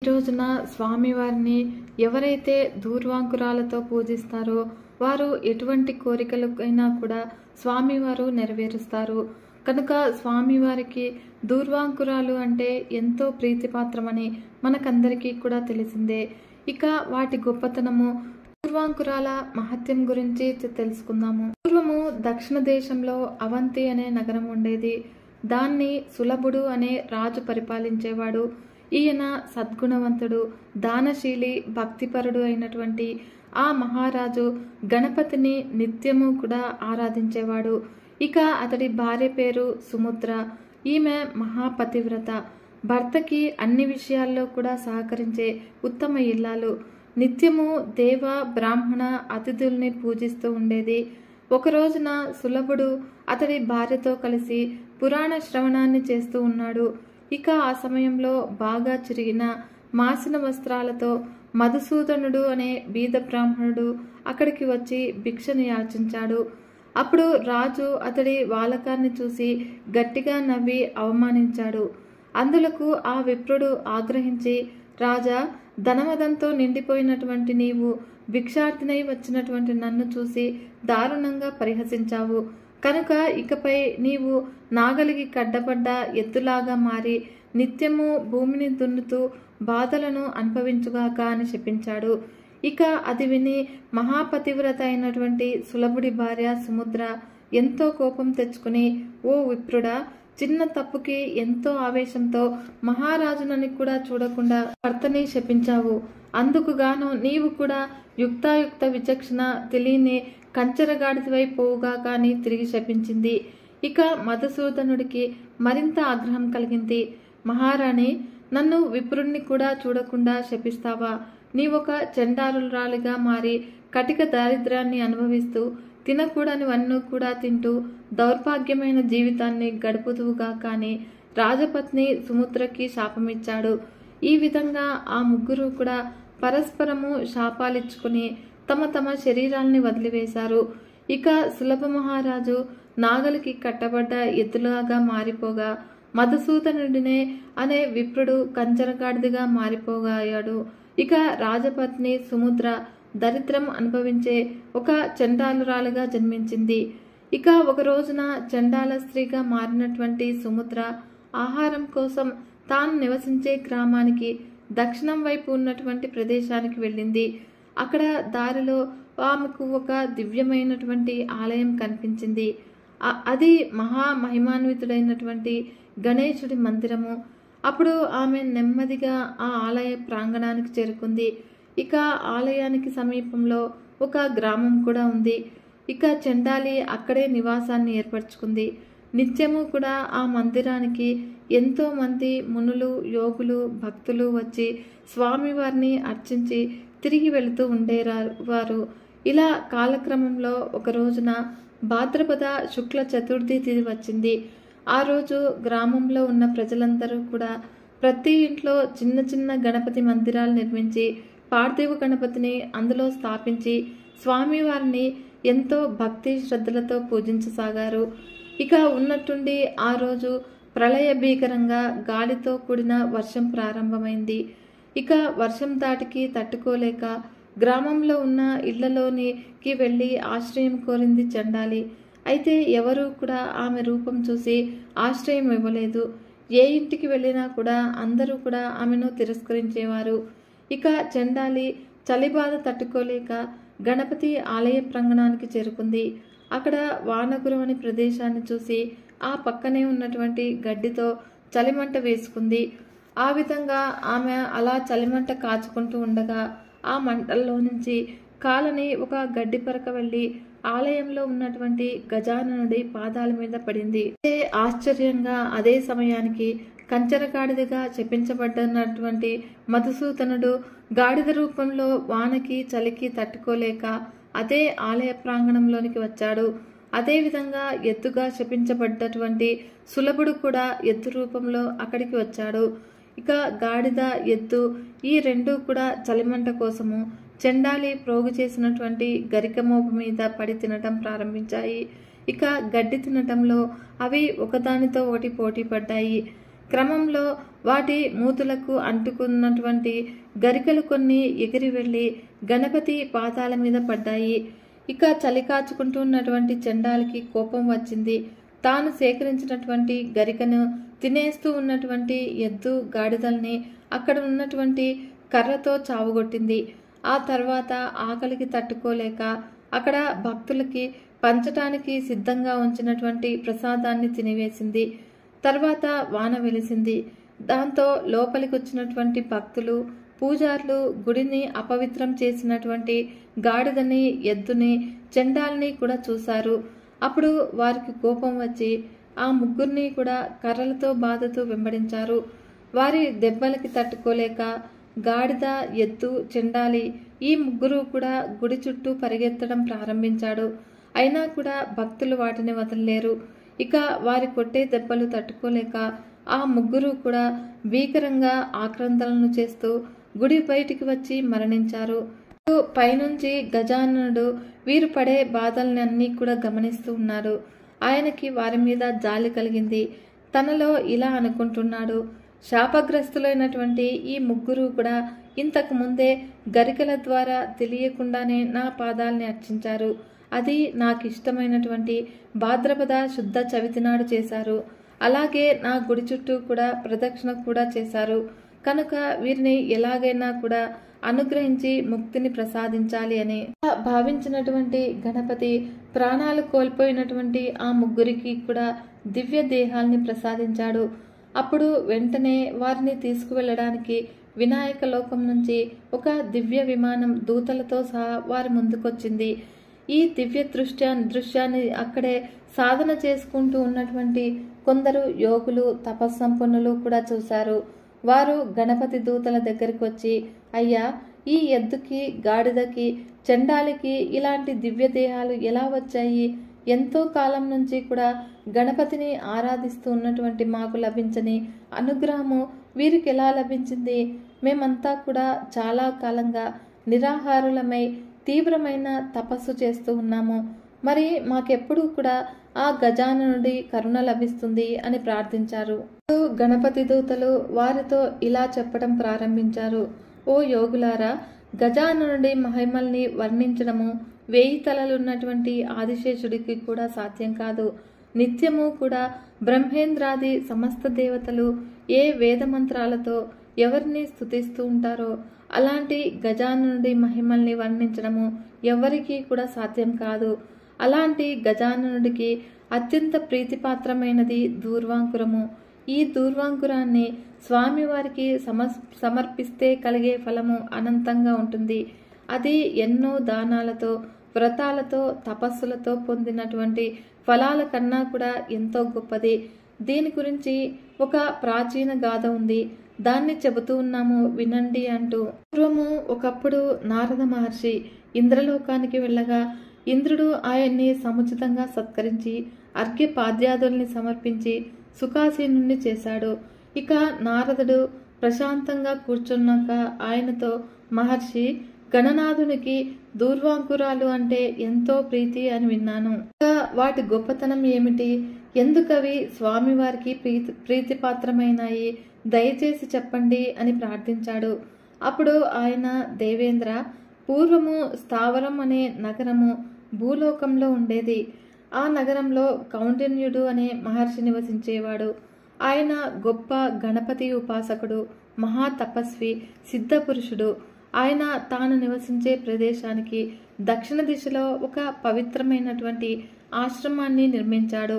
ఈ రోజున స్వామివారిని ఎవరైతే దూర్వాంకురాలతో పూజిస్తారో వారు ఎటువంటి కోరికలకైనా కూడా స్వామివారు నెరవేరుస్తారు. కనుక స్వామివారికి దూర్వాంకురాలు అంటే ఎంతో ప్రీతిపాత్రమని మనకందరికీ కూడా తెలిసిందే. ఇక వాటి గొప్పతనము, దూర్వాంకురాల మహత్యం గురించి తెలుసుకుందాము. పూర్వము దక్షిణ దేశంలో అవంతి అనే నగరం ఉండేది. దాన్ని సులభుడు అనే రాజు పరిపాలించేవాడు. ఈయన సద్గుణవంతుడు, దానశీలి, భక్తిపరుడు అయినటువంటి ఆ మహారాజు గణపతిని నిత్యము కూడా ఆరాధించేవాడు. ఇక అతడి భార్య పేరు సుముద్ర. ఈమె మహాపతివ్రత, భర్తకి అన్ని విషయాల్లో కూడా సహకరించే ఉత్తమ ఇల్లాలు. నిత్యము దేవ బ్రాహ్మణ అతిథుల్ని పూజిస్తూ ఉండేది. ఒక రోజున సులభుడు అతడి భార్యతో కలిసి పురాణ శ్రవణాన్ని చేస్తూ ఉన్నాడు. ఇక ఆ సమయంలో బాగా చిరిగిన మాసిన వస్త్రాలతో మధుసూదనుడు అనే బీద బ్రాహ్మణుడు అక్కడికి వచ్చి భిక్షను యాచించాడు. అప్పుడు రాజు అతడి వాలకాన్ని చూసి గట్టిగా నవ్వి అవమానించాడు. అందులకు ఆ విప్రుడు ఆగ్రహించి, రాజా, ధనమదంతో నిండిపోయినటువంటి నీవు భిక్షార్థినై వచ్చినటువంటి నన్ను చూసి దారుణంగా పరిహసించావు. కనుక ఇకపై నీవు నాగలికి కడ్డపడ్డ ఎద్దులాగా మారి నిత్యము భూమిని దున్నుతూ బాధలను అనుభవించుగాక అని శపించాడు. ఇక అది విని మహాపతివ్రత అయినటువంటి సులభుడి భార్య సుముద్ర ఎంతో కోపం తెచ్చుకుని, ఓ విప్రుడా, చిన్న తప్పుకి ఎంతో ఆవేశంతో మహారాజునని కూడా చూడకుండా భర్తని శపించావు. అందుకు గాను నీవు కూడా యుక్తాయుక్త విచక్షణ తెలియని కంచరగాడివై పోవుగాక అని తిరిగి శపించింది. ఇక మధుసూదనుడికి మరింత ఆగ్రహం కలిగింది. మహారాణి, నన్ను విప్రుణ్ణి కూడా చూడకుండా శపిస్తావా? నీవొక చండాలురాలిగా మారి కటిక దారిద్ర్యాన్ని అనుభవిస్తూ తినకూడనివన్నీ కూడా తింటూ దౌర్భాగ్యమైన జీవితాన్ని గడుపుదువుగా కానీ రాజపత్ని సుముద్రకి శాపమిచ్చాడు. ఈ విధంగా ఆ ముగ్గురు కూడా పరస్పరము శాపాలిచ్చుకుని తమ తమ శరీరాల్ని వదిలివేశారు. ఇక సులభ మహారాజు నాగలికి కట్టబడ్డ ఎద్దులాగా మారిపోగా, మధుసూదనుడినే అనే విప్రుడు కంచరగాడిదిగా మారిపోగాయాడు. ఇక రాజపత్ని సుముద్ర దరిద్రం అనుభవించే ఒక చండాలురాలుగా జన్మించింది. ఇక ఒక రోజున చండాల స్త్రీగా మారినటువంటి సుముద్ర ఆహారం కోసం తాను నివసించే గ్రామానికి దక్షిణం వైపు ఉన్నటువంటి ప్రదేశానికి వెళ్ళింది. అక్కడ దారిలో ఆమెకు ఒక దివ్యమైనటువంటి ఆలయం కనిపించింది. అది మహామహిమాన్వితుడైనటువంటి గణేశుడి మందిరము. అప్పుడు ఆమె నెమ్మదిగా ఆ ఆలయ ప్రాంగణానికి చేరుకుంది. ఇక ఆలయానికి సమీపంలో ఒక గ్రామం కూడా ఉంది. ఇక చండాలి అక్కడే నివాసాన్ని ఏర్పరచుకుంది. నిత్యము కూడా ఆ మందిరానికి ఎంతో మంది మునులు, యోగులు, భక్తులు వచ్చి స్వామివారిని అర్చించి తిరిగి వెళుతూ ఉండేవారు. ఇలా కాలక్రమంలో ఒక రోజున భాద్రపద శుక్ల చతుర్థి తిథి వచ్చింది. ఆ రోజు గ్రామంలో ఉన్న ప్రజలందరూ కూడా ప్రతి ఇంట్లో చిన్న చిన్న గణపతి మందిరాలు నిర్మించి పార్థివ గణపతిని అందులో స్థాపించి స్వామివారిని ఎంతో భక్తి శ్రద్ధలతో పూజించసాగారు. ఇక ఉన్నట్టుండి ఆ రోజు ప్రళయ భీకరంగా గాలితో కూడిన వర్షం ప్రారంభమైంది. ఇక వర్షం దాటికి తట్టుకోలేక గ్రామంలో ఉన్న ఇళ్లలోనికి వెళ్ళి ఆశ్రయం కోరింది చండాలి. అయితే ఎవరూ కూడా ఆమె రూపం చూసి ఆశ్రయం ఇవ్వలేదు. ఏ ఇంటికి వెళ్ళినా కూడా అందరూ కూడా ఆమెను తిరస్కరించేవారు. ఇక చండాలి చలిబాధ తట్టుకోలేక గణపతి ఆలయ ప్రాంగణానికి చేరుకుంది. అక్కడ వానగురవని ప్రదేశాన్ని చూసి ఆ పక్కనే ఉన్నటువంటి గడ్డితో చలిమంట వేసుకుంది. ఆ విధంగా ఆమె అలా చలిమంట కాచుకుంటూ ఉండగా ఆ మంటల్లో నుంచి కాలని ఒక గడ్డి పరక వెళ్ళి ఆలయంలో ఉన్నటువంటి గజాననుడి పాదాల మీద పడింది. ఆశ్చర్యంగా అదే సమయానికి కంచరగాడిదగా చెప్పించబడినటువంటి మధుసూదనుడు గాడిద రూపంలో వానకి చలికి తట్టుకోలేక అదే ఆలయ ప్రాంగణంలోనికి వచ్చాడు. అదేవిధంగా ఎద్దుగా శపించబడ్డటువంటి సులభుడు కూడా ఎద్దు రూపంలో అక్కడికి వచ్చాడు. ఇక గాడిద, ఎద్దు ఈ రెండూ కూడా చలిమంట కోసము చండాలి ప్రోగు చేసినటువంటి గరికమోపు మీద పడి తినటం ప్రారంభించాయి. ఇక గడ్డి తినటంలో అవి ఒకదానితో ఒకటి పోటీ పడ్డాయి. క్రమంలో వాటి మూతులకు అంటుకున్నటువంటి గరికలు కొన్ని ఎగిరి వెళ్ళి గణపతి పాదాల మీద పడ్డాయి. ఇక చలి కాచుకుంటున్నటువంటి చండాలికి కోపం వచ్చింది. తాను సేకరించినటువంటి గరికను తినేస్తూ ఉన్నటువంటి ఎద్దు గాడిదల్ని అక్కడ ఉన్నటువంటి కర్రతో చావుగొట్టింది. ఆ తర్వాత ఆకలికి తట్టుకోలేక అక్కడ భక్తులకి పంచటానికి సిద్ధంగా ఉంచినటువంటి ప్రసాదాన్ని తినివేసింది. తర్వాత వాన వెలిసింది. దాంతో లోపలికి వచ్చినటువంటి భక్తులు, పూజారులు గుడిని అపవిత్రం చేసినటువంటి గాడిదని, ఎద్దుని, చెండాల్ని కూడా చూశారు. అప్పుడు వారికి కోపం వచ్చి ఆ ముగ్గురిని కూడా కర్రలతో బాధతో వెంబడించారు. వారి దెబ్బలకి తట్టుకోలేక గాడిద, ఎద్దు, చెండాలి ఈ ముగ్గురు కూడా గుడి చుట్టూ పరిగెత్తడం ప్రారంభించాడు. అయినా కూడా భక్తులు వాటిని వదలలేరు. ఇక వారి కొట్టే దెబ్బలు తట్టుకోలేక ఆ ముగ్గురు కూడా భీకరంగా ఆక్రందనలు చేస్తూ గుడి బయటికి వచ్చి మరణించారు. పైనుంచి గజాననుడు వీరు పడే బాధలన్నీ కూడా గమనిస్తూ ఉన్నారు. ఆయనకి వారి మీద జాలి కలిగింది. తనలో ఇలా అనుకుంటున్నాడు, శాపగ్రస్తులైనటువంటి ఈ ముగ్గురు కూడా ఇంతకు ముందే గరికల ద్వారా తెలియకుండానే నా పాదాలని అర్చించారు. అది నాకు ఇష్టమైనటువంటి భాద్రపద శుద్ధ చవితి నాడు చేశారు. అలాగే నా గుడి చుట్టూ కూడా ప్రదక్షిణ కూడా చేశారు. కనుక వీరిని ఎలాగైనా కూడా అనుగ్రహించి ముక్తిని ప్రసాదించాలి అని భావించినటువంటి గణపతి ప్రాణాలు కోల్పోయినటువంటి ఆ ముగ్గురికి కూడా దివ్య దేహాల్ని ప్రసాదించాడు. అప్పుడు వెంటనే వారిని తీసుకువెళ్ళడానికి వినాయక లోకం నుంచి ఒక దివ్య విమానం దూతలతో సహా వారి ముందుకొచ్చింది. ఈ దివ్య దృశ్యాన్ని అక్కడే సాధన చేసుకుంటూ ఉన్నటువంటి కొందరు యోగులు, తపస్సంపన్నులు కూడా చూశారు. వారు గణపతి దూతల దగ్గరికి వచ్చి, అయ్యా, ఈ ఎద్దుకి, గాడిదకి, చండాలికి ఇలాంటి దివ్య దేహాలు ఎలా వచ్చాయి? ఎంతో కాలం నుంచి కూడా గణపతిని ఆరాధిస్తూ ఉన్నటువంటి మాకు లభించని అనుగ్రహము వీరికి ఎలా లభించింది? మేమంతా కూడా చాలా కాలంగా నిరాహారులమై తీవ్రమైన తపస్సు చేస్తూ ఉన్నాము. మరి మాకెప్పుడు కూడా ఆ గజాననుడి కరుణ లభిస్తుంది అని ప్రార్థించారు. గణపతి దూతలు వారితో ఇలా చెప్పడం ప్రారంభించారు. ఓ యోగులారా, గజాననుడి మహిమల్ని వర్ణించడము 1000 తలలున్నటువంటి ఆదిశేషుడికి కూడా సాధ్యం కాదు. నిత్యము కూడా బ్రహ్మేంద్రాది సమస్త దేవతలు ఏ వేద మంత్రాలతో ఎవరిని స్తుతిస్తూ ఉంటారో అలాంటి గజాననుడి మహిమల్ని వర్ణించడము ఎవరికీ కూడా సాధ్యం కాదు. అలాంటి గజాననుడికి అత్యంత ప్రీతిపాత్రమైనది దూర్వాంకురము. ఈ దూర్వాంకురాన్ని స్వామివారికి సమర్పిస్తే కలిగే ఫలము అనంతంగా ఉంటుంది. అది ఎన్నో దానాలతో, వ్రతాలతో, తపస్సులతో పొందినటువంటి ఫలాల కన్నా కూడా ఎంతో గొప్పది. దీని గురించి ఒక ప్రాచీన గాథ ఉంది. దాన్ని చెబుతూ ఉన్నాము, వినండి అంటూ. పూర్వము ఒకప్పుడు నారద మహర్షి ఇంద్రలోకానికి వెళ్ళగా ఇంద్రుడు ఆయన్ని సముచితంగా సత్కరించి అర్ఘ్యపాద్యాదుల్ని సమర్పించి సుఖాసీనుణ్ణి చేశాడు. ఇక నారదుడు ప్రశాంతంగా కూర్చున్నాక ఆయనతో, మహర్షి, గణనాథునికి దూర్వాంకురాలు అంటే ఎంతో ప్రీతి అని విన్నాను. వాటి గొప్పతనం ఏమిటి? ఎందుకవి స్వామివారికి ప్రీతిపాత్రమైనాయి? దయచేసి చెప్పండి అని ప్రార్థించాడు. అప్పుడు ఆయన, దేవేంద్ర, పూర్వము స్థావరం అనే నగరము భూలోకంలో ఉండేది. ఆ నగరంలో కౌండిన్యుడు అనే మహర్షి నివసించేవాడు. ఆయన గొప్ప గణపతి ఉపాసకుడు, మహా తపస్వి, సిద్ధపురుషుడు. ఆయన తాను నివసించే ప్రదేశానికి దక్షిణ దిశలో ఒక పవిత్రమైనటువంటి ఆశ్రమాన్ని నిర్మించాడు.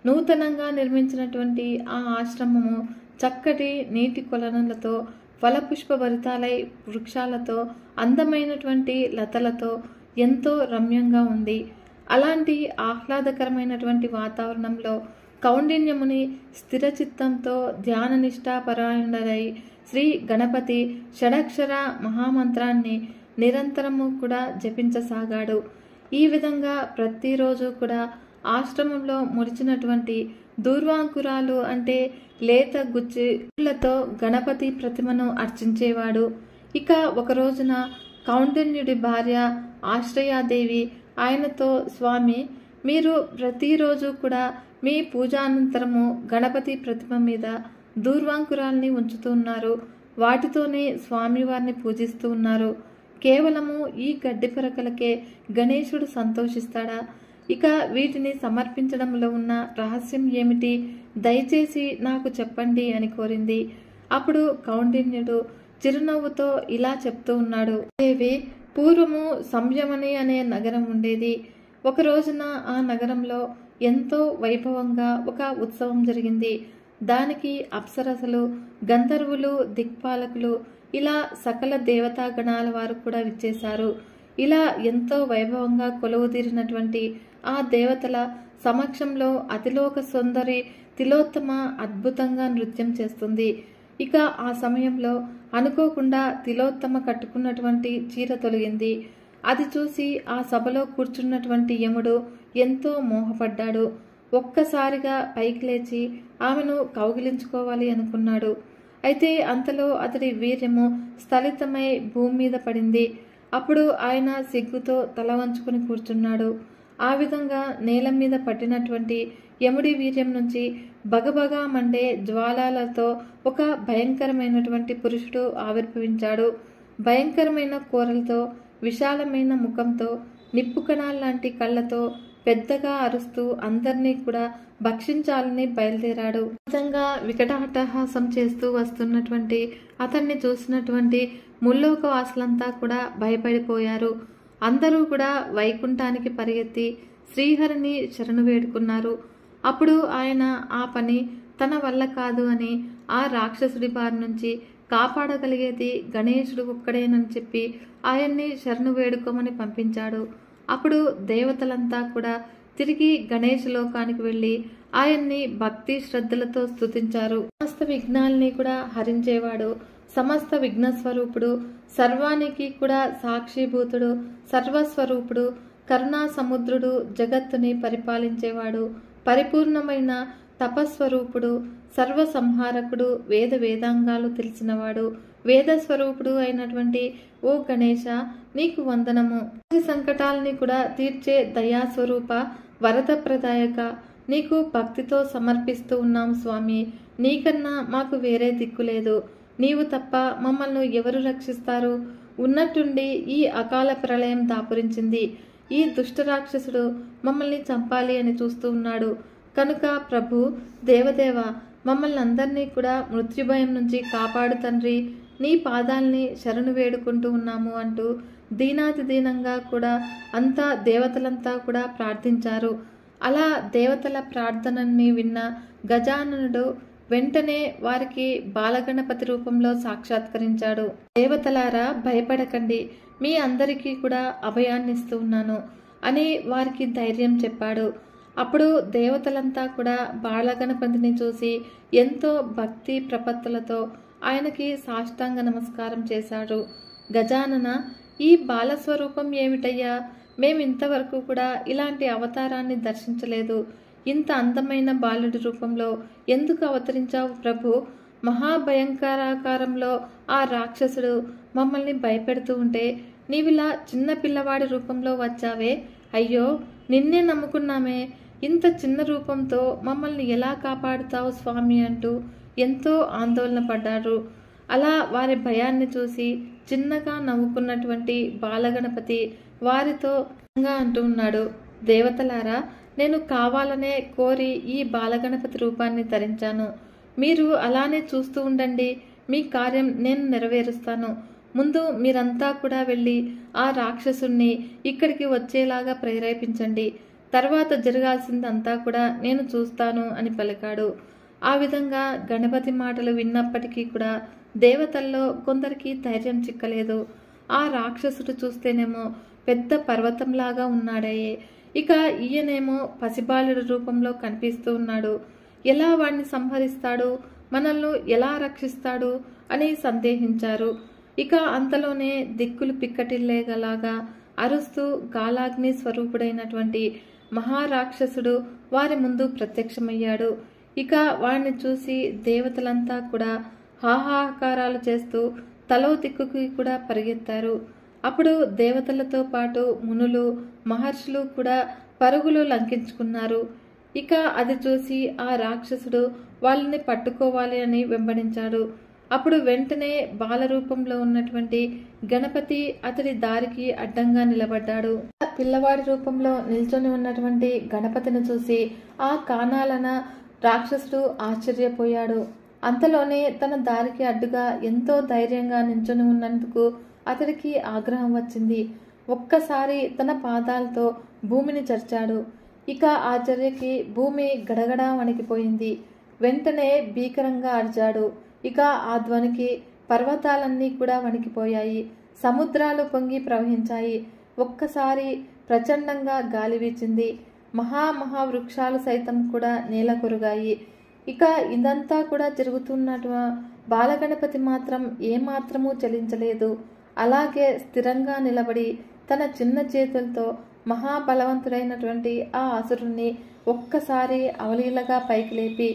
నూతనంగా నిర్మించినటువంటి ఆ ఆశ్రమము చక్కటి నీటి కొలనులతో, ఫలపుష్పభరితాలై వృక్షాలతో, అందమైనటువంటి లతలతో ఎంతో రమ్యంగా ఉంది. అలాంటి ఆహ్లాదకరమైనటువంటి వాతావరణంలో కౌండిన్యముని స్థిరచిత్తంతో ధ్యాన నిష్ఠాపరాయణుడై శ్రీ గణపతి షడక్షర మహామంత్రాన్ని నిరంతరము కూడా జపించసాగాడు. ఈ విధంగా ప్రతిరోజు కూడా ఆశ్రమంలో మురిచినటువంటి దూర్వాంకురాలు అంటే లేత గుచ్చిలతో గణపతి ప్రతిమను అర్చించేవాడు. ఇక ఒక రోజున కౌండిన్యుడి భార్య ఆశ్రయాదేవి ఆయనతో, స్వామి, మీరు ప్రతిరోజు కూడా మీ పూజానంతరము గణపతి ప్రతిమ మీద దూర్వాంకురాల్ని ఉంచుతూ ఉన్నారు. వాటితోనే స్వామివారిని పూజిస్తూ ఉన్నారు. కేవలము ఈ గడ్డి పరకలకే గణేశుడు సంతోషిస్తాడా? ఇక వీటిని సమర్పించడంలో ఉన్న రహస్యం ఏమిటి? దయచేసి నాకు చెప్పండి అని కోరింది. అప్పుడు కౌండిన్యుడు చిరునవ్వుతో ఇలా చెప్తూ ఉన్నాడు. దేవి, పూర్వము సంయమని అనే నగరం ఉండేది. ఒక రోజున ఆ నగరంలో ఎంతో వైభవంగా ఒక ఉత్సవం జరిగింది. దానికి అప్సరసలు, గంధర్వులు, దిక్పాలకులు, ఇలా సకల దేవతాగణాల వారు కూడా విచ్చేశారు. ఇలా ఎంతో వైభవంగా కొలువుదీరినటువంటి ఆ దేవతల సమక్షంలో అతిలోక సుందరి తిలోత్తమ అద్భుతంగా నృత్యం చేస్తుంది. ఇక ఆ సమయంలో అనుకోకుండా తిలోత్తమ కట్టుకున్నటువంటి చీర తొలగింది. అది చూసి ఆ సభలో కూర్చున్నటువంటి యముడు ఎంతో మోహపడ్డాడు. ఒక్కసారిగా పైకి లేచి ఆమెను కౌగిలించుకోవాలి అనుకున్నాడు. అయితే అంతలో అతడి వీర్యము స్థలితమై భూమి మీద పడింది. అప్పుడు ఆయన సిగ్గుతో తల వంచుకుని కూర్చున్నాడు. ఆ విధంగా నేల మీద పట్టినటువంటి యముడి వీర్యం నుంచి బగబగా మండే జ్వాలాలతో ఒక భయంకరమైనటువంటి పురుషుడు ఆవిర్భవించాడు. భయంకరమైన కూరలతో, విశాలమైన ముఖంతో, నిప్పు కణాల్లాంటి కళ్ళతో పెద్దగా అరుస్తూ అందరినీ కూడా భక్షించాలని బయలుదేరాడు. విధంగా వికటాటహాసం చేస్తూ వస్తున్నటువంటి అతన్ని చూసినటువంటి ముల్లోకవాసులంతా కూడా భయపడిపోయారు. అందరూ కూడా వైకుంఠానికి పరిగెత్తి శ్రీహరిని శరణు వేడుకున్నారు. అప్పుడు ఆయన ఆ పని తన వల్ల కాదు అని, ఆ రాక్షసుడి బారి నుంచి కాపాడగలిగేది గణేశుడు ఒక్కడేనని చెప్పి ఆయన్ని శరణు వేడుకోమని పంపించాడు. అప్పుడు దేవతలంతా కూడా తిరిగి గణేశ లోకానికి వెళ్ళి ఆయన్ని భక్తి శ్రద్ధలతో స్తుతించారు. సమస్త విఘ్నాల్ని కూడా హరించేవాడు, సమస్త విఘ్నస్వరూపుడు, సర్వానికి కూడా సాక్షిభూతుడు, సర్వస్వరూపుడు, కరుణా సముద్రుడు, జగత్తుని పరిపాలించేవాడు, పరిపూర్ణమైన తపస్వరూపుడు, సర్వసంహారకుడు, వేద వేదాంగాలు తెలిసినవాడు, వేదస్వరూపుడు అయినటువంటి ఓ గణేశ, నీకు వందనము. సంకటాలని కూడా తీర్చే దయాస్వరూప, వరద ప్రదాయక, నీకు భక్తితో సమర్పిస్తూ ఉన్నాం స్వామి. నీకన్నా మాకు వేరే దిక్కు లేదు. నీవు తప్ప మమ్మల్ని ఎవరు రక్షిస్తారు? ఉన్నట్టుండి ఈ అకాల ప్రళయం దాపురించింది. ఈ దుష్టరాక్షసుడు మమ్మల్ని చంపాలి అని చూస్తూ ఉన్నాడు. కనుక ప్రభు, దేవదేవ, మమ్మల్ని అందరినీ కూడా మృత్యుభయం నుంచి కాపాడు తండ్రి. నీ పాదాల్ని శరణు వేడుకుంటూ ఉన్నాము అంటూ దీనాతి దీనంగా కూడా అంతా దేవతలంతా కూడా ప్రార్థించారు. అలా దేవతల ప్రార్థనని విన్న గజాననుడు వెంటనే వారికి బాలగణపతి రూపంలో సాక్షాత్కరించాడు. దేవతలారా, భయపడకండి, మీ అందరికీ కూడా అభయాన్నిస్తూ ఉన్నాను అని వారికి ధైర్యం చెప్పాడు. అప్పుడు దేవతలంతా కూడా బాలగణపతిని చూసి ఎంతో భక్తి ప్రపత్తులతో ఆయనకి సాష్టాంగ నమస్కారం చేశారు. గజానన, ఈ బాలస్వరూపం ఏమిటయ్యా? మేమింతవరకు కూడా ఇలాంటి అవతారాన్ని దర్శించలేదు. ఇంత అందమైన బాలుడి రూపంలో ఎందుకు అవతరించావు ప్రభు? మహాభయంకరాకారంలో ఆ రాక్షసుడు మమ్మల్ని భయపెడుతూ ఉంటే నీవిలా చిన్న పిల్లవాడి రూపంలో వచ్చావే. అయ్యో, నిన్నే నమ్ముకున్నామే. ఇంత చిన్న రూపంతో మమ్మల్ని ఎలా కాపాడుతావు స్వామి అంటూ ఎంతో ఆందోళన పడ్డారు. అలా వారి భయాన్ని చూసి చిన్నగా నవ్వుకున్నటువంటి బాలగణపతి వారితో అంటూ ఉన్నాడు. దేవతలారా, నేను కావాలనే కోరి ఈ బాలగణపతి రూపాన్ని ధరించాను. మీరు అలానే చూస్తూ ఉండండి, మీ కార్యం నేను నెరవేరుస్తాను. ముందు మీరంతా కూడా వెళ్ళి ఆ రాక్షసుణ్ణి ఇక్కడికి వచ్చేలాగా ప్రేరేపించండి. తర్వాత జరగాల్సిందంతా కూడా నేను చూస్తాను అని పలికాడు. ఆ విధంగా గణపతి మాటలు విన్నప్పటికీ కూడా దేవతల్లో కొందరికి ధైర్యం చిక్కలేదు. ఆ రాక్షసుడు చూస్తేనేమో పెద్ద పర్వతంలాగా ఉన్నాడయే, ఇక ఈయనేమో పసిబాలుడి రూపంలో కనిపిస్తూ ఉన్నాడు. ఎలా వాణ్ణి సంహరిస్తాడు, మనల్ని ఎలా రక్షిస్తాడు అని సందేహించారు. ఇక అంతలోనే దిక్కులు పిక్కటిల్లేగలాగా అరుస్తూ గాలాగ్ని స్వరూపుడైనటువంటి మహారాక్షసుడు వారి ముందు ప్రత్యక్షమయ్యాడు. ఇక వాణ్ణి చూసి దేవతలంతా కూడా హాహాకారాలు చేస్తూ తలో దిక్కుకి కూడా పరిగెత్తారు. అప్పుడు దేవతలతో పాటు మునులు, మహర్షులు కూడా పరుగులు లంకించుకున్నారు. ఇక అది చూసి ఆ రాక్షసుడు వాళ్ళని పట్టుకోవాలి అని వెంబడించాడు. అప్పుడు వెంటనే బాలరూపంలో ఉన్నటువంటి గణపతి అతడి దారికి అడ్డంగా నిలబడ్డాడు. పిల్లవాడి రూపంలో నిల్చొని ఉన్నటువంటి గణపతిని చూసి ఆ కానాలన రాక్షసుడు ఆశ్చర్యపోయాడు. అంతలోనే తన దారికి అడ్డుగా ఎంతో ధైర్యంగా నిల్చొని ఉన్నందుకు అతడికి ఆగ్రహం వచ్చింది. ఒక్కసారి తన పాదాలతో భూమిని చర్చాడు. ఇక ఆ చర్యకి భూమి గడగడా వణికిపోయింది. వెంటనే భీకరంగా అరిచాడు. ఇక ఆ ధ్వనికి పర్వతాలన్నీ కూడా వణికిపోయాయి. సముద్రాలు పొంగి ప్రవహించాయి. ఒక్కసారి ప్రచండంగా గాలి వీచింది. మహావృక్షాలు సైతం కూడా నేల కొరుగాయి. ఇక ఇదంతా కూడా జరుగుతున్నట్టు బాలగణపతి మాత్రం ఏమాత్రమూ చలించలేదు. అలాగే స్థిరంగా నిలబడి తన చిన్న చేతులతో మహాబలవంతుడైనటువంటి ఆ అసురుణ్ణి ఒక్కసారి అవలీలగా పైకి లేపి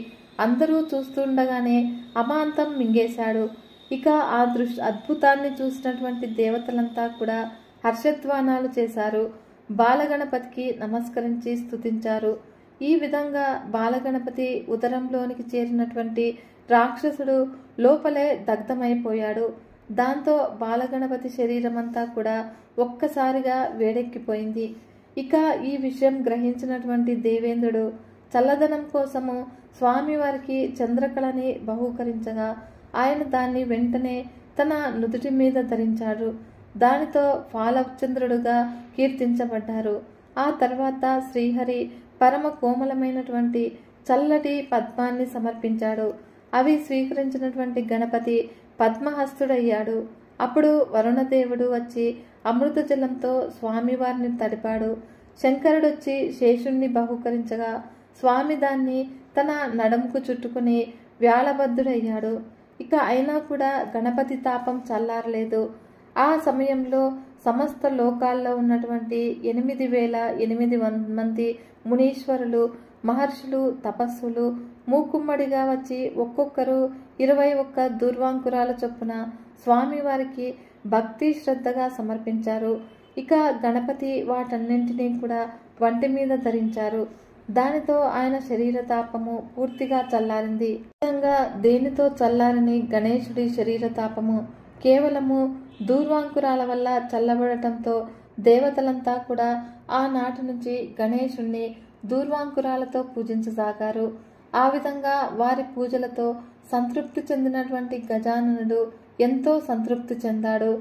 అందరూ చూస్తుండగానే అమాంతం మింగేశాడు. ఇక ఆ అద్భుతాన్ని చూసినటువంటి దేవతలంతా కూడా హర్షధ్వానాలు చేశారు. బాలగణపతికి నమస్కరించి స్తుతించారు. ఈ విధంగా బాలగణపతి ఉదరంలోనికి చేరినటువంటి రాక్షసుడు లోపలే దగ్ధమైపోయాడు. దాంతో బాలగణపతి శరీరమంతా కూడా ఒక్కసారిగా వేడెక్కిపోయింది. ఇక ఈ విషయం గ్రహించినటువంటి దేవేంద్రుడు చల్లదనం కోసము స్వామివారికి చంద్రకళని బహూకరించగా ఆయన దాన్ని వెంటనే తన నుదుటి మీద ధరించాడు. దానితో ఫాలచంద్రుడుగా కీర్తించబడ్డారు. ఆ తర్వాత శ్రీహరి పరమ కోమలమైనటువంటి చల్లటి పద్మాన్ని సమర్పించాడు. అవి స్వీకరించినటువంటి గణపతి పద్మహస్తుడయ్యాడు. అప్పుడు వరుణదేవుడు వచ్చి అమృత జలంతో స్వామివారిని తడిపాడు. శంకరుడొచ్చి శేషుణ్ణి బహుకరించగా స్వామి దాన్ని తన నడుముకు చుట్టుకుని వ్యాళబద్ధుడయ్యాడు. ఇక అయినా కూడా గణపతి తాపం చల్లారలేదు. ఆ సమయంలో సమస్త లోకాల్లో ఉన్నటువంటి 8,800 మంది మునీశ్వరులు, మహర్షులు, తపస్సులు మూకుమ్మడిగా వచ్చి ఒక్కొక్కరు 21 దూర్వాంకురాల చొప్పున స్వామివారికి భక్తి శ్రద్ధగా సమర్పించారు. ఇక గణపతి వాటన్నింటినీ కూడా వంటి మీద ధరించారు. దానితో ఆయన శరీర తాపము పూర్తిగా చల్లారింది. విధంగా దేనితో చల్లారని గణేశుడి శరీర తాపము కేవలము దూర్వాంకురాల వల్ల చల్లబడటంతో దేవతలంతా కూడా ఆనాటి నుంచి గణేశుణ్ణి దూర్వాంకురాలతో పూజించసాగారు. ఆ విధంగా వారి పూజలతో సంతృప్తి చెందినటువంటి గజాననుడు ఎంతో సంతృప్తి చెందాడు.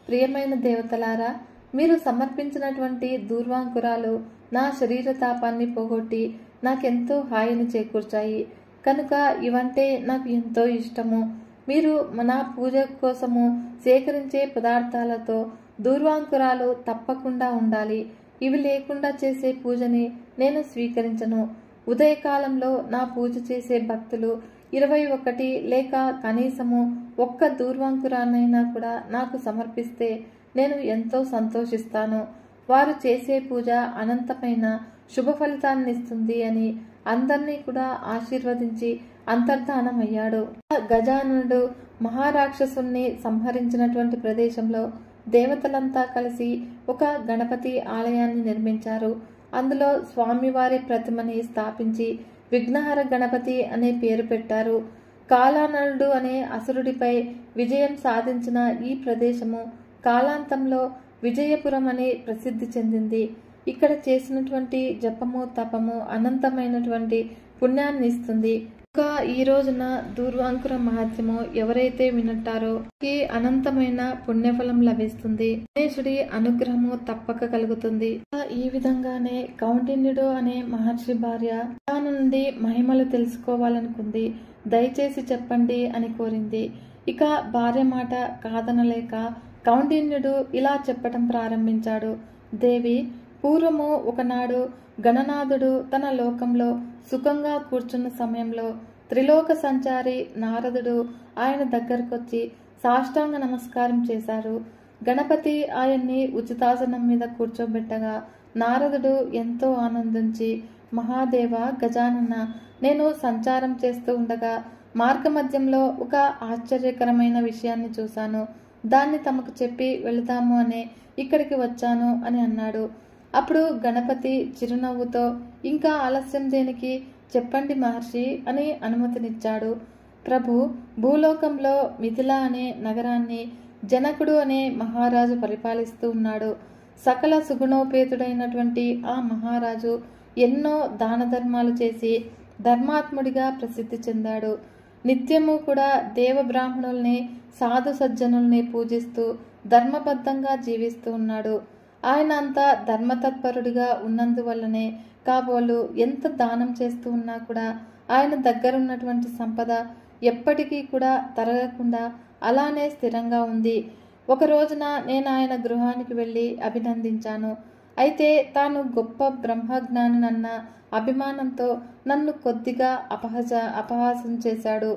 ప్రియమైన దేవతలారా, మీరు సమర్పించినటువంటి దూర్వాంకురాలు నా శరీర తాపాన్ని పోగొట్టి నాకెంతో హాయిని చేకూర్చాయి. కనుక ఇవంటే నాకు ఎంతో ఇష్టము. మీరు నా పూజ కోసము సేకరించే పదార్థాలతో దూర్వాంకురాలు తప్పకుండా ఉండాలి. ఇవి లేకుండా చేసే పూజని నేను స్వీకరించను. ఉదయకాలంలో నా పూజ చేసే భక్తులు 21 లేక కనీసము 1 దూర్వాంకురాన్నైనా కూడా నాకు సమర్పిస్తే నేను ఎంతో సంతోషిస్తాను. వారు చేసే పూజ అనంతమైన శుభ ఫలితాన్నిస్తుంది అని అందరినీ కూడా ఆశీర్వదించి అంతర్ధానమయ్యాడు. గజాననుడు మహారాక్షసుణ్ణి సంహరించినటువంటి ప్రదేశంలో దేవతలంతా కలిసి ఒక గణపతి ఆలయాన్ని నిర్మించారు. అందులో స్వామివారి ప్రతిమని స్థాపించి విఘ్నహర గణపతి అనే పేరు పెట్టారు. కాలానలుడు అనే అసురుడిపై విజయం సాధించిన ఈ ప్రదేశము కాలాంతంలో విజయపురం అని ప్రసిద్ధి చెందింది. ఇక్కడ చేసినటువంటి జపము తపము అనంతమైనటువంటి పుణ్యాన్ని ఇస్తుంది. ఇంకా ఈ రోజున దూర్వాంకుర మహత్యము ఎవరైతే వింటారో ఈ అనంతమైన పుణ్యఫలం లభిస్తుంది. గణేశుడి అనుగ్రహము తప్పక కలుగుతుంది. ఈ విధంగానే కౌండిన్యుడు అనే మహర్షి భార్య దాని నుండి మహిమలు తెలుసుకోవాలనుకుంది. దయచేసి చెప్పండి అని కోరింది. ఇక భార్య మాట కాదనలేక కౌండిన్యుడు ఇలా చెప్పటం ప్రారంభించాడు. దేవి, పూర్వము ఒకనాడు గణనాథుడు తన లోకంలో సుఖంగా కూర్చున్న సమయంలో త్రిలోక సంచారి నారదుడు ఆయన దగ్గరకొచ్చి సాష్టాంగ నమస్కారం చేశారు. గణపతి ఆయన్ని ఉచితాసనం మీద కూర్చోబెట్టగా నారదుడు ఎంతో ఆనందించి, మహాదేవ గజానన, నేను సంచారం చేస్తూ ఉండగా మార్గమధ్యంలో ఒక ఆశ్చర్యకరమైన విషయాన్ని చూశాను. దాన్ని తమకు చెప్పి వెళదాము అనే ఇక్కడికి వచ్చాను అని అన్నాడు. అప్పుడు గణపతి చిరునవ్వుతో, ఇంకా ఆలస్యం దేనికి, చెప్పండి మహర్షి అని అనుమతినిచ్చాడు. ప్రభు, భూలోకంలో మిథిల అనే నగరాన్ని జనకుడు అనే మహారాజు పరిపాలిస్తూ ఉన్నాడు. సకల సుగుణోపేతుడైనటువంటి ఆ మహారాజు ఎన్నో దాన ధర్మాలు చేసి ధర్మాత్ముడిగా ప్రసిద్ధి చెందాడు. నిత్యము కూడా దేవబ్రాహ్మణుల్ని సాధు సజ్జనుల్ని పూజిస్తూ ధర్మబద్ధంగా జీవిస్తూ ఉన్నాడు. ఆయన అంతా ధర్మతత్పరుడిగా ఉన్నందువల్లనే కాబోలు ఎంత దానం చేస్తూ ఉన్నా కూడా ఆయన దగ్గరున్నటువంటి సంపద ఎప్పటికీ కూడా తరగకుండా అలానే స్థిరంగా ఉంది. ఒక రోజున నేను ఆయన గృహానికి వెళ్ళి అభినందించాను. అయితే తాను గొప్ప బ్రహ్మజ్ఞానినన్న అభిమానంతో నన్ను కొద్దిగా అపహాసం చేశాడు.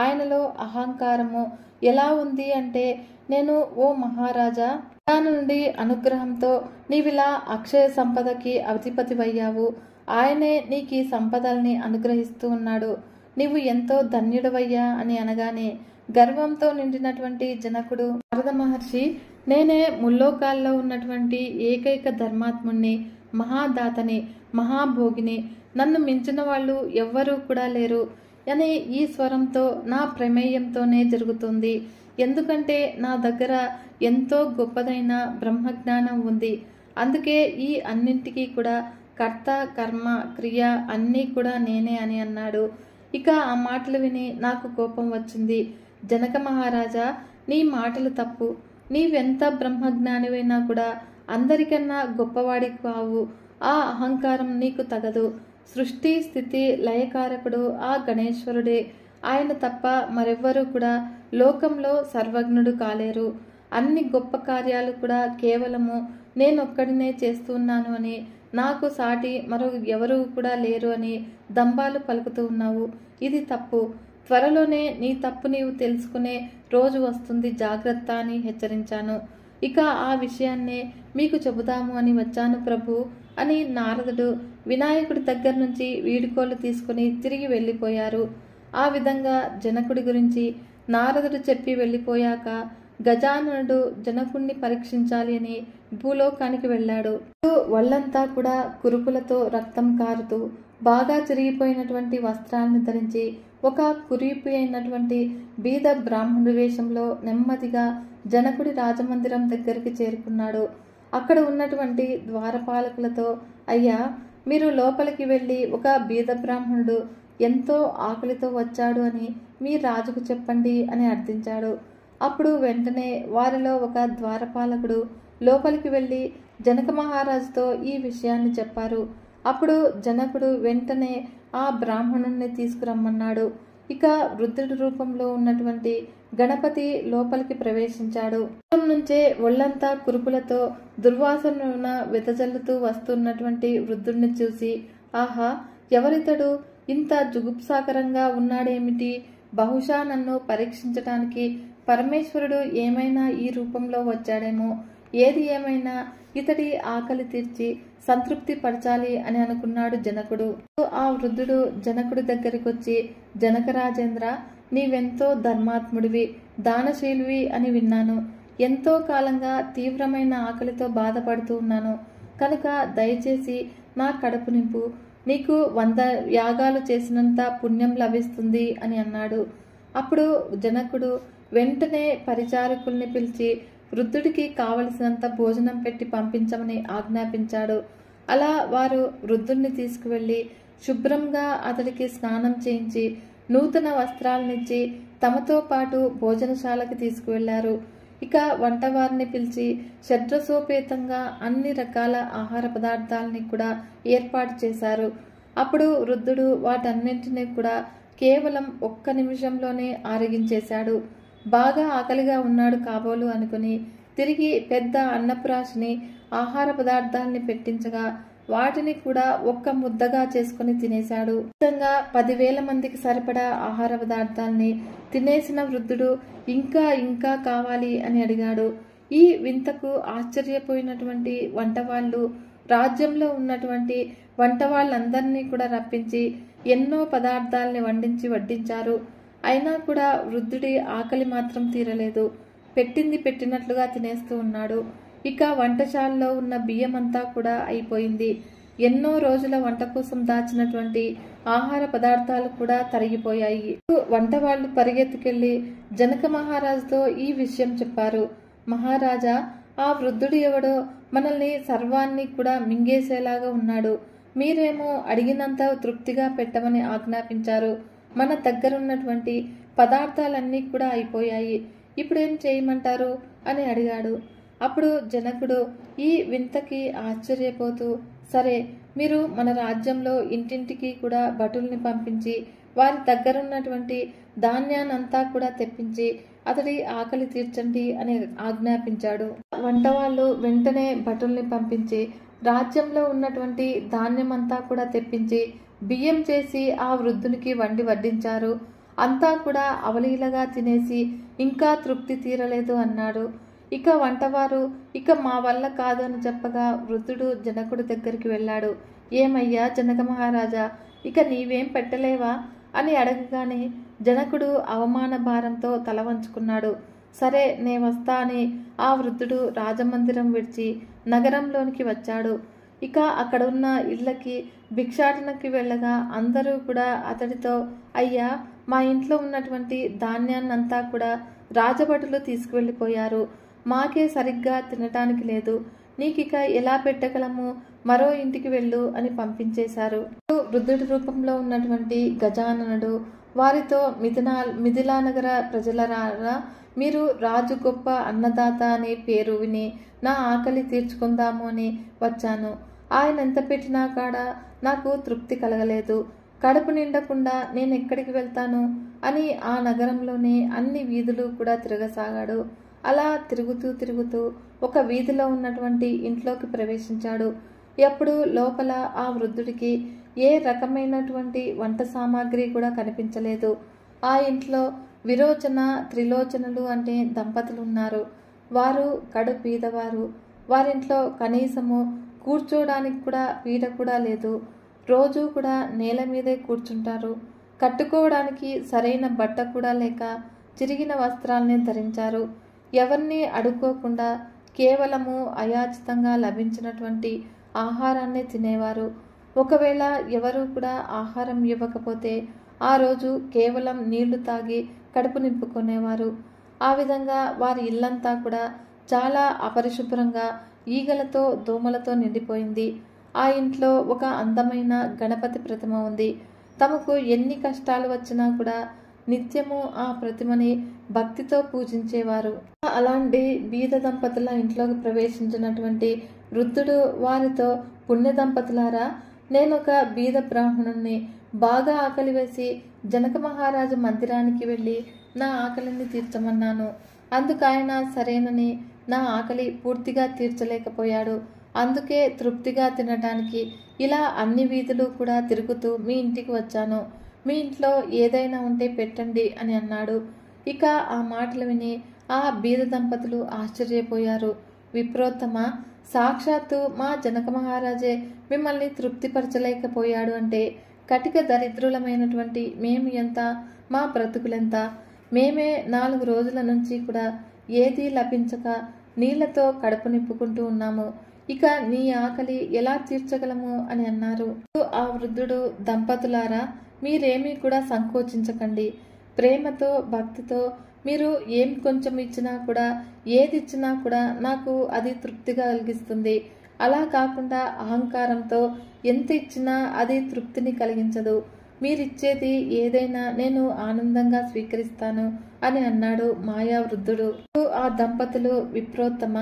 ఆయనలో అహంకారము ఎలా ఉంది అంటే, నేను ఓ మహారాజా, దాని నుండి అనుగ్రహంతో నీవిలా అక్షయ సంపదకి అధిపతివయ్యావు. ఆయనే నీకు ఈ సంపదల్ని అనుగ్రహిస్తూ ఉన్నాడు. నీవు ఎంతో ధన్యుడవయ్యా అని అనగానే గర్వంతో నిండినటువంటి జనకుడు, నారద మహర్షి, నేనే ముల్లోకాల్లో ఉన్నటువంటి ఏకైక ధర్మాత్ముణ్ణి, మహాదాతని, మహాభోగిని, నన్ను మించిన వాళ్ళు ఎవ్వరూ కూడా లేరు అని ఈ స్వరంతో నా ప్రమేయంతోనే జరుగుతుంది. ఎందుకంటే నా దగ్గర ఎంతో గొప్పదైన బ్రహ్మజ్ఞానం ఉంది. అందుకే ఈ అన్నింటికీ కూడా కర్త, కర్మ, క్రియ అన్నీ కూడా నేనే అని అన్నాడు. ఇక ఆ మాటలు విని నాకు కోపం వచ్చింది. జనక మహారాజా, నీ మాటలు తప్పు. నీవెంత బ్రహ్మజ్ఞానివైనా కూడా అందరికన్నా గొప్పవాడి కావు. ఆ అహంకారం నీకు తగదు. సృష్టి స్థితి లయకారకుడు ఆ గణేశ్వరుడే. ఆయన తప్ప మరెవ్వరూ కూడా లోకంలో సర్వజ్ఞుడు కాలేరు. అన్ని గొప్ప కార్యాలు కూడా కేవలము నేనొక్కడినే చేస్తున్నాను అని, నాకు సాటి మరో ఎవరూ కూడా లేరు అని దంబాలు పలుకుతూ ఉన్నావు. ఇది తప్పు. త్వరలోనే నీ తప్పు నీవు తెలుసుకునే రోజు వస్తుంది, జాగ్రత్త అని హెచ్చరించాను. ఇక ఆ విషయాన్నే మీకు చెబుదాము అని వచ్చాను ప్రభు అని నారదుడు వినాయకుడి దగ్గర నుంచి వీడుకోలు తీసుకుని తిరిగి వెళ్ళిపోయారు. ఆ విధంగా జనకుడి గురించి నారదుడు చెప్పి వెళ్ళిపోయాక గజాననుడు జనకుణ్ణి పరీక్షించాలి అని భూలోకానికి వెళ్ళాడు. ఒళ్ళంతా కూడా కురుపులతో రక్తం కారుతూ బాగా చిరిగిపోయినటువంటి వస్త్రాలను ధరించి ఒక కురీపి అయినటువంటి బీద బ్రాహ్మణుడి వేషంలో నెమ్మదిగా జనకుడి రాజమందిరం దగ్గరికి చేరుకున్నాడు. అక్కడ ఉన్నటువంటి ద్వారపాలకులతో, అయ్యా, మీరు లోపలికి వెళ్ళి ఒక బీద బ్రాహ్మణుడు ఎంతో ఆకలితో వచ్చాడు అని మీ రాజుకు చెప్పండి అని అర్థించాడు. అప్పుడు వెంటనే వారిలో ఒక ద్వారపాలకుడు లోపలికి వెళ్ళి జనక మహారాజుతో ఈ విషయాన్ని చెప్పారు. అప్పుడు జనకుడు వెంటనే ఆ బ్రాహ్మణుణ్ణి తీసుకురమ్మన్నాడు. ఇక వృద్ధుడి రూపంలో ఉన్నటువంటి గణపతి లోపలికి ప్రవేశించాడు. నుంచే ఒళ్ళంతా కురుపులతో దుర్వాసన వెదజల్లుతూ వస్తున్నటువంటి వృద్ధుడిని చూసి, ఆహా, ఎవరితడు, ఇంత జుగుప్సాకరంగా ఉన్నాడేమిటి? బహుశా నన్ను పరీక్షించటానికి పరమేశ్వరుడు ఏమైనా ఈ రూపంలో వచ్చాడేమో. ఏది ఏమైనా ఇతడి ఆకలి తీర్చి సంతృప్తి పరచాలి అని అనుకున్నాడు జనకుడు. ఆ వృద్ధుడు జనకుడి దగ్గరికి వచ్చి, జనకరాజేంద్ర, నీవెంతో ధర్మాత్ముడివి, దానశీలివి అని విన్నాను. ఎంతో కాలంగా తీవ్రమైన ఆకలితో బాధపడుతూ ఉన్నాను. కనుక దయచేసి నా కడుపు నింపు. నీకు 100 యాగాలు చేసినంత పుణ్యం లభిస్తుంది అని అన్నాడు. అప్పుడు జనకుడు వెంటనే పరిచారకుల్ని పిలిచి వృద్ధుడికి కావలసినంత భోజనం పెట్టి పంపించమని ఆజ్ఞాపించాడు. అలా వారు వృద్ధుడిని తీసుకువెళ్ళి శుభ్రంగా అతడికి స్నానం చేయించి నూతన వస్త్రాలనిచ్చి తమతో పాటు భోజనశాలకు తీసుకువెళ్లారు. ఇక వంటవారిని పిలిచి షడ్రసోపేతంగా అన్ని రకాల ఆహార పదార్థాలని కూడా ఏర్పాటు చేశారు. అప్పుడు వృద్ధుడు వాటన్నింటినీ కూడా కేవలం 1 నిమిషంలోనే ఆరగించేశాడు. బాగా ఆకలిగా ఉన్నాడు కాబోలు అనుకుని తిరిగి పెద్ద అన్నపురాశిని ఆహార పదార్థాలని పెట్టించగా వాటిని కూడా 1 ముద్దగా చేసుకుని తినేశాడు. విధంగా 10,000 మందికి సరిపడా ఆహార పదార్థాలని తినేసిన వృద్ధుడు ఇంకా ఇంకా కావాలి అని అడిగాడు. ఈ వింతకు ఆశ్చర్యపోయినటువంటి వంటవాళ్ళు రాజ్యంలో ఉన్నటువంటి వంటవాళ్ళందరినీ కూడా రప్పించి ఎన్నో పదార్థాలని వండించి వడ్డించారు. అయినా కూడా వృద్ధుడి ఆకలి మాత్రం తీరలేదు. పెట్టింది పెట్టినట్లుగా తినేస్తూ ఉన్నాడు. ఇక వంటశాలలో ఉన్న బియ్యమంతా కూడా అయిపోయింది. ఎన్నో రోజుల వంట కోసం దాచినటువంటి ఆహార పదార్థాలు కూడా తరిగిపోయాయి. వంట వాళ్ళు పరిగెత్తుకెళ్లి జనక మహారాజుతో ఈ విషయం చెప్పారు. మహారాజా, ఆ వృద్ధుడు ఎవడో మనల్ని సర్వాన్ని కూడా మింగేసేలాగా ఉన్నాడు. మీరేమో అడిగినంత తృప్తిగా పెట్టమని ఆజ్ఞాపించారు. మన దగ్గరున్నటువంటి పదార్థాలన్నీ కూడా అయిపోయాయి. ఇప్పుడేం చేయమంటారు అని అడిగాడు. అప్పుడు జనకుడు ఈ వింతకి ఆశ్చర్యపోతూ, సరే, మీరు మన రాజ్యంలో ఇంటింటికి కూడా భటుల్ని పంపించి వారి దగ్గరున్నటువంటి ధాన్యాన్నంతా కూడా తెప్పించి అతడి ఆకలి తీర్చండి అని ఆజ్ఞాపించాడు. వంట వాళ్ళు వెంటనే భటుల్ని పంపించి రాజ్యంలో ఉన్నటువంటి ధాన్యమంతా కూడా తెప్పించి బియ్యం చేసి ఆ వృద్ధునికి వడ్డించారు. అంతా కూడా అవలీలగా తినేసి ఇంకా తృప్తి తీరలేదు అన్నాడు. ఇక వంటవారు ఇక మా వల్ల కాదు అని చెప్పగా వృద్ధుడు జనకుడి దగ్గరికి వెళ్ళాడు. ఏమయ్యా జనక మహారాజా, ఇక నీవేం పెట్టలేవా అని అడగగానే జనకుడు అవమాన భారంతో తల వంచుకున్నాడు. సరే, నే వస్తా అని ఆ వృద్ధుడు రాజమందిరం విడిచి నగరంలోనికి వచ్చాడు. ఇక అక్కడ ఉన్న ఇళ్లకి భిక్షాటనకి వెళ్ళగా అందరూ కూడా అతడితో, అయ్యా, మా ఇంట్లో ఉన్నటువంటి ధాన్యాన్నంతా కూడా రాజభటులు తీసుకువెళ్ళిపోయారు. మాకే సరిగ్గా తినటానికి లేదు. నీకిక ఎలా పెట్టగలము? మరో ఇంటికి వెళ్ళు అని పంపించేశారు. వృద్ధుడి రూపంలో ఉన్నటువంటి గజాననుడు వారితో, మిథిలా నగర ప్రజలరారా, మీరు రాజు గొప్ప అన్నదాత అనే పేరు విని నా ఆకలి తీర్చుకుందాము అని వచ్చాను. ఆయన ఎంత పెట్టినా కాడ నాకు తృప్తి కలగలేదు. కడుపు నిండకుండా నేను ఎక్కడికి వెళ్తాను అని ఆ నగరంలోనే అన్ని వీధులు కూడా తిరగసాగాడు. అలా తిరుగుతూ ఒక వీధిలో ఉన్నటువంటి ఇంట్లోకి ప్రవేశించాడు. ఎప్పుడు లోపల ఆ వృద్ధుడికి ఏ రకమైనటువంటి వంట సామాగ్రి కూడా కనిపించలేదు. ఆ ఇంట్లో విరోచన, త్రిలోచనలు అంటే దంపతులు ఉన్నారు. వారు కడు బీదవారు. వారింట్లో కనీసము కూర్చోడానికి కూడా పీట కూడా లేదు. రోజు కూడా నేల మీదే కూర్చుంటారు. కట్టుకోవడానికి సరైన బట్ట కూడా లేక చిరిగిన వస్త్రాల్ని ధరించారు. ఎవరిని అడుక్కోకుండా కేవలము అయాచితంగా లభించినటువంటి ఆహారాన్నే తినేవారు. ఒకవేళ ఎవరు కూడా ఆహారం ఇవ్వకపోతే ఆ రోజు కేవలం నీళ్లు తాగి కడుపు నింపుకునేవారు. ఆ విధంగా వారి ఇల్లంతా కూడా చాలా అపరిశుభ్రంగా ఈగలతో, దోమలతో నిండిపోయింది. ఆ ఇంట్లో ఒక అందమైన గణపతి ప్రతిమ ఉంది. తమకు ఎన్ని కష్టాలు వచ్చినా కూడా నిత్యము ఆ ప్రతిమని భక్తితో పూజించేవారు. అలాంటి బీద దంపతుల ఇంట్లోకి ప్రవేశించినటువంటి వృద్ధుడు వారితో, పుణ్య దంపతులారా, నేనొక బీద బ్రాహ్మణుణ్ణి. బాగా ఆకలి వేసి జనక మహారాజు మందిరానికి వెళ్ళి నా ఆకలిని తీర్చమన్నాను. అందుకైన సరేనని నా ఆకలి పూర్తిగా తీర్చలేకపోయాడు. అందుకే తృప్తిగా తినటానికి ఇలా అన్ని వీధులు కూడా తిరుగుతూ మీ ఇంటికి వచ్చాను. మీ ఇంట్లో ఏదైనా ఉంటే పెట్టండి అని అన్నాడు. ఇక ఆ మాటలు విని ఆ బీద దంపతులు ఆశ్చర్యపోయారు. విప్రోత్తమ, సాక్షాత్తు మా జనక మహారాజే మిమ్మల్ని తృప్తిపరచలేకపోయాడు అంటే కటిక దరిద్రులమైనటువంటి మేము ఎంత, మా బ్రతుకులెంత? మేమే 4 రోజుల నుంచి కూడా ఏదీ లభించక నీళ్లతో కడుపు నింపుకుంటూ ఉన్నాము. ఇక నీ ఆకలి ఎలా తీర్చగలము అని అన్నారు. ఆ వృద్ధుడు, దంపతులారా, మీరేమీ కూడా సంకోచించకండి. ప్రేమతో, భక్తితో మీరు ఏం కొంచెం ఇచ్చినా కూడా, ఏది ఇచ్చినా కూడా నాకు అది తృప్తిగా కలిగిస్తుంది. అలా కాకుండా అహంకారంతో ఎంత ఇచ్చినా అది తృప్తిని కలిగించదు. మీరిచ్చేది ఏదైనా నేను ఆనందంగా స్వీకరిస్తాను అని అన్నాడు మాయా వృద్ధుడు. ఆ దంపతులు, విప్రోత్తమ,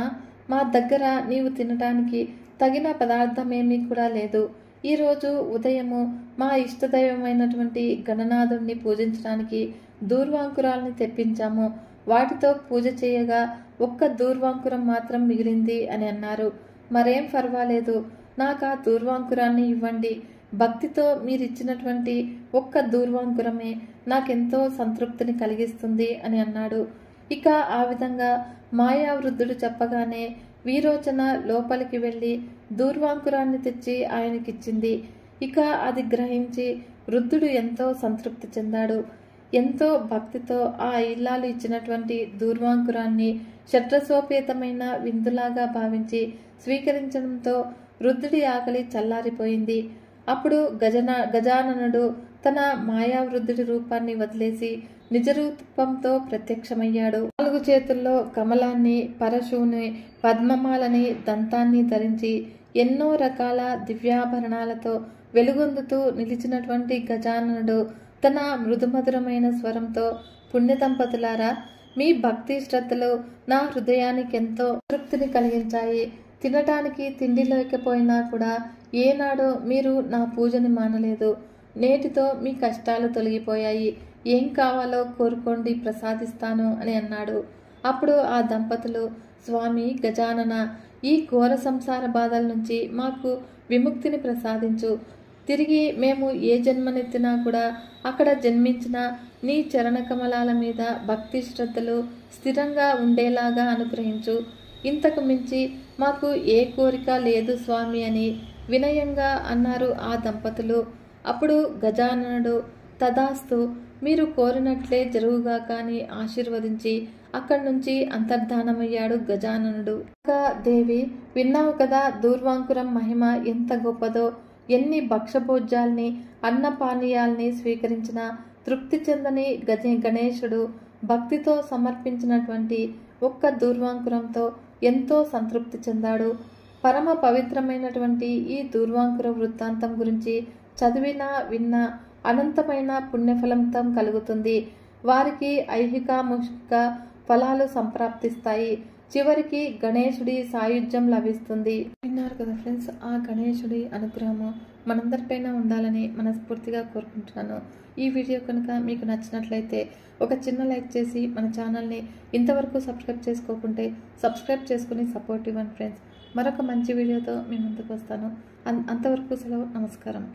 మా దగ్గర నీవు తినడానికి తగిన పదార్థమేమీ కూడా లేదు. ఈరోజు ఉదయము మా ఇష్టదైవమైనటువంటి గణనాథుణ్ణి పూజించడానికి దూర్వాంకురాల్ని తెప్పించాము. వాటితో పూజ చేయగా ఒక్క దూర్వాంకురం మాత్రం మిగిలింది అని అన్నారు. మరేం పర్వాలేదు, నాకు ఆ దూర్వాంకురాన్ని ఇవ్వండి. భక్తితో మీరిచ్చినటువంటి ఒక్క దూర్వాంకురమే నాకెంతో సంతృప్తిని కలిగిస్తుంది అని అన్నాడు. ఇక ఆ విధంగా మాయావృద్ధుడు చెప్పగానే వీరోచన లోపలికి వెళ్ళి దూర్వాంకురాన్ని తెచ్చి ఆయనకిచ్చింది. ఇక అది గ్రహించి వృద్ధుడు ఎంతో సంతృప్తి చెందాడు. ఎంతో భక్తితో ఆ ఇల్లాలు ఇచ్చినటువంటి దూర్వాంకురాన్ని షట్రసోపేతమైన విందులాగా భావించి స్వీకరించడంతో వృద్ధుడి ఆకలి చల్లారిపోయింది. అప్పుడు గజాననుడు తన మాయావృద్ధుడి రూపాన్ని వదిలేసి నిజరూపంతో ప్రత్యక్షమయ్యాడు. 4 చేతుల్లో కమలాన్ని, పరశువుని, పద్మమాలని, దంతాన్ని ధరించి ఎన్నో రకాల దివ్యాభరణాలతో వెలుగొందుతూ నిలిచినటువంటి గజాననుడు తన మృదుమధురమైన స్వరంతో, పుణ్యదంపతులారా, మీ భక్తి శ్రద్ధలు నా హృదయానికి ఎంతో తృప్తిని కలిగించాయి. తినటానికి తిండి లేకపోయినా కూడా ఏనాడో మీరు నా పూజని మానలేదు. నేటితో మీ కష్టాలు తొలగిపోయాయి. ఏం కావాలో కోరుకోండి, ప్రసాదిస్తాను అని అన్నాడు. అప్పుడు ఆ దంపతులు, స్వామి గజానన, ఈ ఘోర సంసార బాధల నుంచి మాకు విముక్తిని ప్రసాదించు. తిరిగి మేము ఏ జన్మనెత్తినా కూడా అక్కడ జన్మించిన నీ చరణ కమలాల మీద భక్తి శ్రద్ధలు స్థిరంగా ఉండేలాగా అనుగ్రహించు. ఇంతకు మించి మాకు ఏ కోరిక లేదు స్వామి అని వినయంగా అన్నారు ఆ దంపతులు. అప్పుడు గజాననుడు, తదాస్తు, మీరు కోరినట్లే జరుగుగా కానీ ఆశీర్వదించి అక్కడి నుంచి అంతర్ధానమయ్యాడు గజాననుడు. దేవి, విన్నావు కదా దూర్వాంకురం మహిమ ఎంత గొప్పదో. ఎన్ని భక్షభోజ్యాల్ని, అన్నపానీయాల్ని స్వీకరించిన తృప్తి చెందని గణేశుడు భక్తితో సమర్పించినటువంటి ఒక్క దూర్వాంకురంతో ఎంతో సంతృప్తి చెందాడు. పరమ పవిత్రమైనటువంటి ఈ దూర్వాంకుర వృత్తాంతం గురించి చదివినా విన్నా అనంతమైన పుణ్యఫలంతం కలుగుతుంది. వారికి ఐహిక ముహిక ఫలాలు సంప్రాప్తిస్తాయి. చివరికి గణేశుడి సాయుధ్యం లభిస్తుంది. విన్నారు కదా ఫ్రెండ్స్, ఆ గణేశుడి అనుగ్రహము మనందరిపైన ఉండాలని మనస్ఫూర్తిగా కోరుకుంటున్నాను. ఈ వీడియో కనుక మీకు నచ్చినట్లయితే ఒక చిన్న లైక్ చేసి మన ఛానల్ని ఇంతవరకు సబ్స్క్రైబ్ చేసుకోకుంటే సబ్స్క్రైబ్ చేసుకుని సపోర్ట్ ఇవ్వండి ఫ్రెండ్స్. మరొక మంచి వీడియోతో మీ ముందుకు వస్తాను. అంతవరకు సెలవు. నమస్కారం.